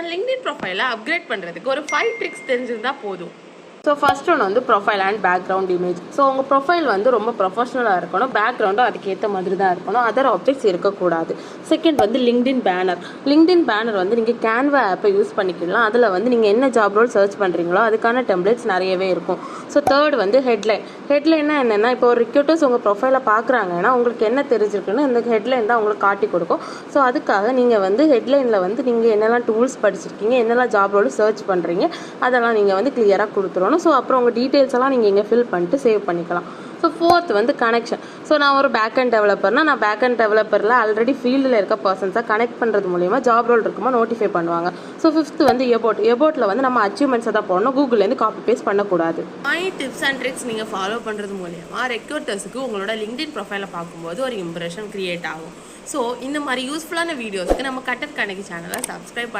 நம்ம LinkedIn ப்ரொஃபைலை upgrade பண்ணுறதுக்கு ஒரு 5 ட்ரிக்ஸ் தெரிஞ்சிருந்தால் போதும். ஸோ ஃபர்ஸ்ட் ஒன்று வந்து profile and background image. So உங்கள் ப்ரொஃபைல் வந்து ரொம்ப ப்ரொஃபஷனலாக இருக்கணும், பேக்ரவுண்டும் அதுக்கேற்ற மாதிரி தான் இருக்கணும், அதர் ஆப்ஜெக்ட்ஸ் இருக்கக்கூடாது. செகண்ட் வந்து லிங்க்டின் பேனர். லிங்க்டின் பேனர் வந்து நீங்கள் கேன்வா ஆப்பை யூஸ் பண்ணிக்கலாம். அதில் வந்து நீங்கள் என்ன ஜாப் ரோல் சர்ச் பண்ணுறீங்களோ அதுக்கான டெம்ப்ளேட்ஸ் நிறையவே இருக்கும். ஸோ தேர்ட் வந்து ஹெட்லைன். ஹெட்லைன்னா என்னென்னா, இப்போ ஒரு ரிக்ரூட்டர்ஸ் உங்கள் ப்ரொஃபைலை பார்க்குறாங்கன்னா உங்களுக்கு என்ன தெரிஞ்சிருக்குன்னு இந்த ஹெட்லைன் தான் உங்களுக்கு காட்டி கொடுக்கும். ஸோ அதுக்காக நீங்கள் வந்து ஹெட்லைனில் வந்து நீங்கள் என்னெல்லாம் டூல்ஸ் படிச்சிருக்கீங்க, என்னெல்லாம் ஜாப் ரோல் சர்ச் பண்ணுறீங்க, அதெல்லாம் நீங்கள் வந்து கிளியராக கொடுத்துருவோம். ஸோ அப்புறம் உங்கள் டீட்டெயில்ஸ் எல்லாம் நீங்கள் இங்கே ஃபில் பண்ணிட்டு சேவ் பண்ணிக்கலாம். ஸோ ஃபோர்த் வந்து கனெக்ஷன். ஸோ நான் ஒரு பேக் அண்ட் டெவலப்பர்னால் நான் பேக் அண்ட் டெவலப்பரில் ஆல்ரெடி ஃபீல்டில் இருக்க பர்சன்ஸாக கனெக்ட் பண்ணுறது மூலிமா ஜாப் ரோல் இருக்குமா நோட்டிஃபை பண்ணுவாங்க. ஸோ ஃபிஃப்த் வந்து எபோட்டில் வந்து நம்ம அச்சீவ்மெண்ட்ஸை தான் போடணும், கூகுள்லேருந்து காப்பி பேஸ்ட் பண்ணக்கூடாது. டிப்ஸ் அண்ட் ட்ரிக்ஸ் நீங்கள் ஃபாலோ பண்ணுறது மூலிமா ரெக்ரூட்டர்ஸுக்கு உங்களோட லிங்க்டின் ப்ரொஃபைலை பார்க்கும்போது ஒரு இம்ப்ரெஷன் கிரியேட் ஆகும். ஸோ இந்த மாதிரி யூஸ்ஃபுல்லான வீடியோஸ்க்கு நம்ம கட்டட் கணக்கு சேனலை சப்ஸ்கிரைப் பண்ணி